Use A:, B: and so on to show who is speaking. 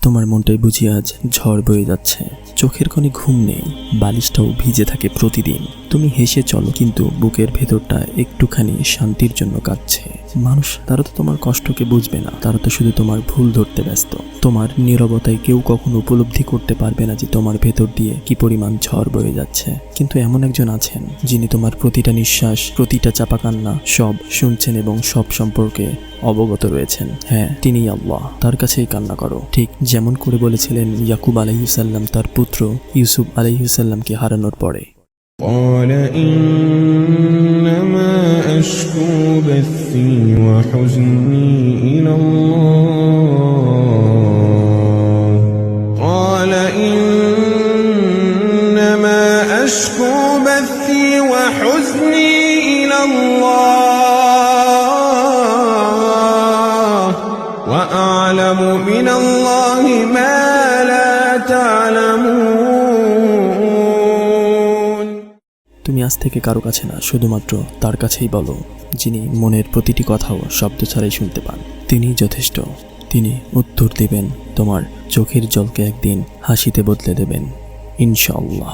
A: তোমার মনটাই বুঝি আজ ঝড় বয়ে যাচ্ছে, চোখের কোণে ঘুম নেই, বালিশটাও ভিজে থাকে প্রতিদিন। তুমি হেসে চলো, কিন্তু বুকের ভেতরটা একটুখানি শান্তির জন্য কাঁদছে। মানুষ তারা তো তোমার কষ্টকে বুঝবে না, তারা তো শুধু তোমার ভুল ধরতে ব্যস্ত। তোমার নীরবতায় কেউ কখনো উপলব্ধি করতে পারবে না যে তোমার ভেতর দিয়ে কি পরিমাণ ঝড় বয়ে যাচ্ছে। কিন্তু এমন একজন আছেন যিনি তোমার প্রতিটা নিঃশ্বাস, প্রতিটা চাপা কান্না সব শুনছেন এবং সব সম্পর্কে অবগত রয়েছেন। হ্যাঁ, তিনিই আল্লাহ। তার কাছেই কান্না করো, ঠিক যেমন করে বলেছিলেন ইয়াকুব আলাইহিসসালাম তার পুত্র ইউসুফ আলাইহিসসালামকে হারানোর পরে।
B: قال إنما أشكو بثي وحزني إلى الله قال إنما أشكو بثي وحزني إلى الله وأعلم من الله ما لا تعلمون।
A: তুমি আজ থেকে কারো কাছে না, শুধুমাত্র তার কাছেই বলো, যিনি মনের প্রতিটি কথাও শব্দ ছাড়াই শুনতে পান। তিনিই যথেষ্ট। তিনি উত্তর দেবেন, তোমার চোখের জলকে একদিন হাসিতে বদলে দেবেন ইনশাআল্লাহ।